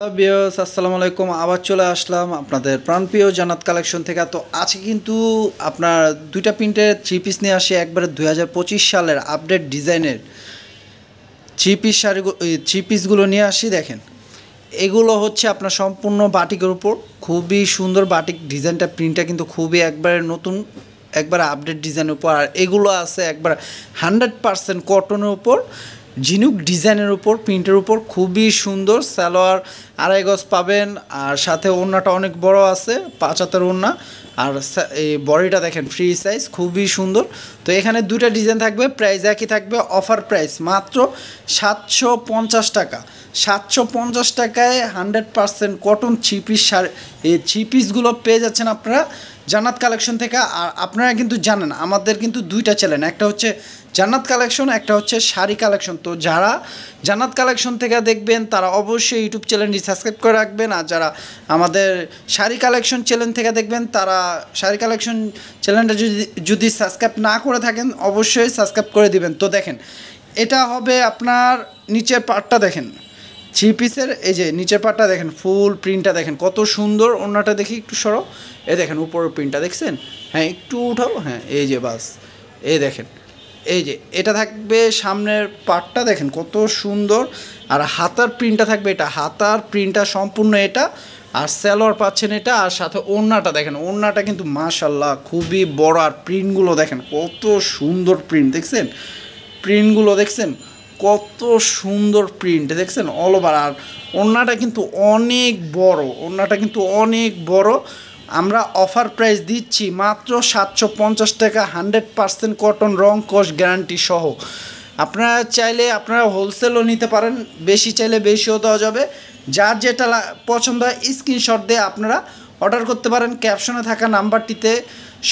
Viewers আসসালামু আলাইকুম। আবার চলে আসলাম আপনাদের প্রাণপ্রিয় জান্নাত কালেকশন থেকে। তো আজকে কিন্তু আপনার দুইটা প্রিন্টের থ্রি পিস নিয়ে আসি, একবারে 2025 সালের আপডেট ডিজাইনের থ্রি পিস থ্রি পিসগুলো নিয়ে আসি। দেখেন, এগুলো হচ্ছে আপনার সম্পূর্ণ বাটিকের উপর, খুবই সুন্দর বাটিক ডিজাইনটা, প্রিন্টটা কিন্তু খুবই একবারে নতুন, একবারে আপডেট ডিজাইনের উপর। আর এগুলো আছে একবার 100% কটনের উপর, ঝিনুক ডিজাইনের উপর, প্রিন্টের উপর, খুবই সুন্দর। সালোয়ার 2.5 গজ পাবেন, আর সাথে ওড়নাটা অনেক বড় আছে, 5 হাতের ওড়না। আর এই বডিটা দেখেন ফ্রি সাইজ, খুবই সুন্দর। তো এখানে দুইটা ডিজাইন থাকবে, প্রাইস একই থাকবে, অফার প্রাইস মাত্র 750 টাকা। 750 টাকায় 100% কটন থ্রি পিস এই থ্রি পিসগুলো পেয়ে যাচ্ছেন আপনারা জান্নাত কালেকশন থেকে। আর আপনারা কিন্তু জানেন আমাদের কিন্তু দুইটা চ্যানেল, একটা হচ্ছে জান্নাত কালেকশন, একটা হচ্ছে শাড়ি কালেকশন। তো যারা জান্নাত কালেকশন থেকে দেখবেন তারা অবশ্যই ইউটিউব চ্যানেলটি সাবস্ক্রাইব করে রাখবেন, আর যারা আমাদের শাড়ি কালেকশন চ্যানেল থেকে দেখবেন তারা শাড়ি কালেকশন চ্যানেলটা যদি সাবস্ক্রাইব না করে থাকেন অবশ্যই সাবস্ক্রাইব করে দিবেন। তো দেখেন, এটা হবে আপনার নিচের পার্টটা, দেখেন থ্রি পিসের এই যে নিচের পার্টটা দেখেন, ফুল প্রিন্টটা দেখেন কত সুন্দর। ওড়নাটা দেখি একটু সরো, এই দেখেন উপরের প্রিন্টটা দেখছেন, হ্যাঁ একটু উঠাও, হ্যাঁ এই যে বাস, এই দেখেন, এই যে এটা থাকবে সামনের পার্টটা দেখেন কত সুন্দর। আর হাতার প্রিন্টটা থাকবে, এটা হাতার প্রিন্টটা সম্পূর্ণ এটা। আর সালোয়ার পাচ্ছেন এটা, আর সাথে ওড়নাটা দেখেন, ওড়নাটা কিন্তু মাশাআল্লাহ খুবই বড়। আর প্রিন্টগুলো দেখেন কত সুন্দর প্রিন্ট, দেখছেন প্রিন্টগুলো দেখছেন কত সুন্দর প্রিন্ট, দেখছেন অল ওভার। আর ওড়নাটা কিন্তু অনেক বড়, ওড়নাটা কিন্তু অনেক বড়। আমরা অফার প্রাইস দিচ্ছি মাত্র 750 টাকা, 100% কটন, রং কস গ্যারান্টি সহ। আপনারা চাইলে আপনারা হোলসেলও নিতে পারেন, বেশি চাইলে বেশিও দেওয়া যাবে। যার যেটা পছন্দ হয় স্ক্রিনশট দিয়ে আপনারা অর্ডার করতে পারেন। ক্যাপশনে থাকা নাম্বারটিতে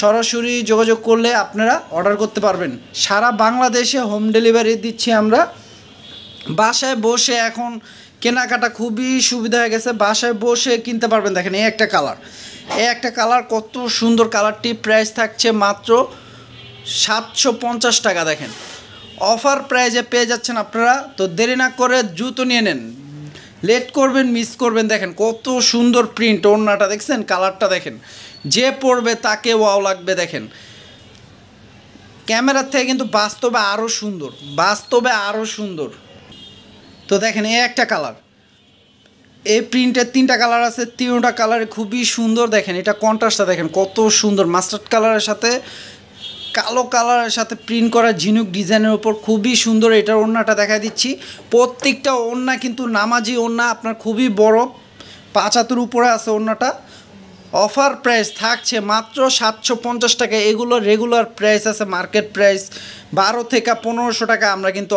সরাসরি যোগাযোগ করলে আপনারা অর্ডার করতে পারবেন। সারা বাংলাদেশে হোম ডেলিভারি দিচ্ছি আমরা। বাসায় বসে এখন কেনাকাটা খুবই সুবিধা হয়ে গেছে, বাসায় বসে কিনতে পারবেন। দেখেন এই একটা কালার, এই একটা কালার কত সুন্দর কালারটি, প্রাইস থাকছে মাত্র 750 টাকা। দেখেন অফার প্রাইজে পেয়ে যাচ্ছেন আপনারা। তো দেরি না করে দ্রুত নিয়ে নেন, লেট করবেন মিস করবেন। দেখেন কত সুন্দর প্রিন্ট, ওড়নাটা দেখছেন, কালারটা দেখেন, যে পরবে তাকে ওয়াও লাগবে। দেখেন ক্যামেরার থেকে কিন্তু বাস্তবে আরও সুন্দর, বাস্তবে আরও সুন্দর। তো দেখেন এই একটা কালার, এই প্রিন্টের 3টা কালার আছে, 3টা কালারে খুবই সুন্দর। দেখেন এটা কন্ট্রাস্টটা দেখেন কত সুন্দর, মাস্টার্ড কালারের সাথে কালো কালারের সাথে প্রিন্ট করা ঝিনুক ডিজাইনের উপর, খুবই সুন্দর। এটার ওড়নাটা দেখা দিচ্ছি, প্রত্যেকটা ওড়না কিন্তু নামাজি ওড়না, আপনার খুবই বড়, 5 হাতের উপরে আছে ওড়নাটা। অফার প্রাইস থাকছে মাত্র 750 টাকা। এগুলো রেগুলার প্রাইস আছে মার্কেট প্রাইস 12 থেকে 1500 টাকা। আমরা কিন্তু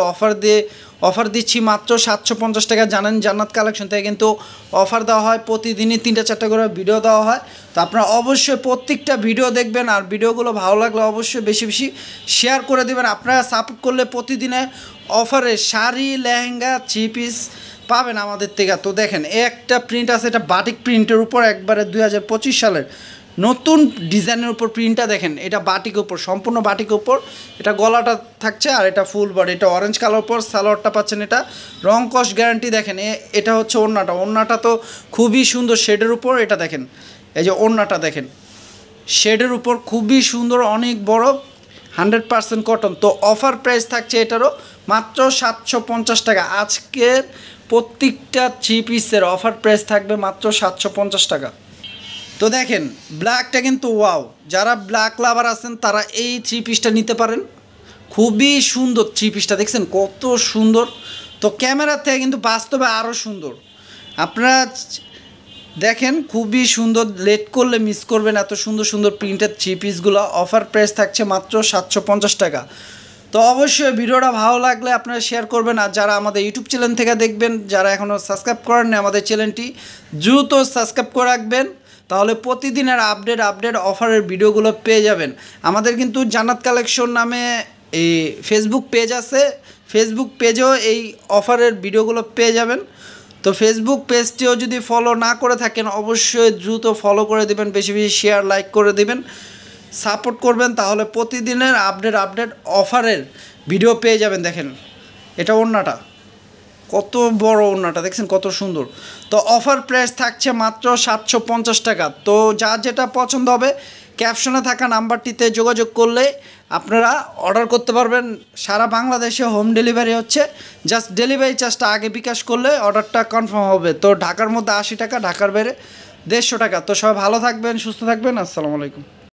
অফার দিচ্ছি মাত্র 750 টাকা। জানেন জান্নাত কালেকশন থেকে কিন্তু অফার দেওয়া হয়, প্রতিদিনই 3-4টা করে ভিডিও দেওয়া হয়। তো আপনারা অবশ্যই প্রত্যেকটা ভিডিও দেখবেন, আর ভিডিওগুলো ভালো লাগলে অবশ্যই বেশি বেশি শেয়ার করে দেবেন। আপনারা সাপোর্ট করলে প্রতিদিনে অফারে শাড়ি, লেহেঙ্গা, থ্রি পিস পাবেন আমাদের থেকে। তো দেখেন একটা প্রিন্ট আছে, এটা বাটিক প্রিন্টের উপর, একবারে 2025 সালের নতুন ডিজাইনের উপর প্রিন্টটা দেখেন, এটা বাটিকের উপর, সম্পূর্ণ বাটিকের উপর। এটা গলাটা থাকছে, আর এটা ফুল বডি, এটা অরেঞ্জ কালার উপর, সালোয়ারটা পাচ্ছেন এটা রং কস গ্যারান্টি। দেখেন এটা হচ্ছে ওড়নাটা, ওড়নাটা তো খুবই সুন্দর শেডের উপর। এটা দেখেন এই যে ওড়নাটা দেখেন শেডের উপর, খুবই সুন্দর, অনেক বড়, 100% কটন। তো অফার প্রাইস থাকছে এটারও মাত্র 750 টাকা। আজকের প্রত্যেকটা থ্রি পিসের অফার প্রাইস থাকবে মাত্র 750 টাকা। তো দেখেন ব্ল্যাকটা কিন্তু ওয়াও, যারা ব্ল্যাক লাভার আছেন তারা এই থ্রি পিসটা নিতে পারেন, খুবই সুন্দর থ্রি পিসটা, দেখছেন কত সুন্দর। তো ক্যামেরার থেকে কিন্তু বাস্তবে আরও সুন্দর। আপনারা দেখেন খুবই সুন্দর, লেট করলে মিস করবেন এত সুন্দর সুন্দর প্রিন্টের থ্রি পিসগুলো। অফার প্রাইস থাকছে মাত্র 750 টাকা। তো অবশ্যই ভিডিওটা ভালো লাগলে আপনারা শেয়ার করবেন, আর যারা আমাদের ইউটিউব চ্যানেল থেকে দেখবেন, যারা এখনও সাবস্ক্রাইব করেননি আমাদের চ্যানেলটি, দ্রুত সাবস্ক্রাইব করে রাখবেন, তাহলে প্রতিদিনের আপডেট অফারের ভিডিওগুলো পেয়ে যাবেন। আমাদের কিন্তু জান্নাত কালেকশন নামে এই ফেসবুক পেজ আছে, ফেসবুক পেজেও এই অফারের ভিডিওগুলো পেয়ে যাবেন। তো ফেসবুক পেজটিও যদি ফলো না করে থাকেন অবশ্যই দ্রুত ফলো করে দেবেন, বেশি বেশি শেয়ার লাইক করে দেবেন, সাপোর্ট করবেন, তাহলে প্রতিদিনের আপডেট অফারের ভিডিও পেয়ে যাবেন। দেখেন এটা ওড়নাটা, কত বড় ওড়নাটা দেখছেন, কত সুন্দর। তো অফার প্রাইস থাকছে মাত্র 750 টাকা। তো যার যেটা পছন্দ হবে ক্যাপশনে থাকা নাম্বারটিতে যোগাযোগ করলে আপনারা অর্ডার করতে পারবেন। সারা বাংলাদেশে হোম ডেলিভারি হচ্ছে, জাস্ট ডেলিভারি চার্জটা আগে বিকাশ করলে অর্ডারটা কনফার্ম হবে। তো ঢাকার মধ্যে 80 টাকা, ঢাকার বাইরে 150 টাকা। তো সবাই ভালো থাকবেন, সুস্থ থাকবেন, আসসালামু আলাইকুম।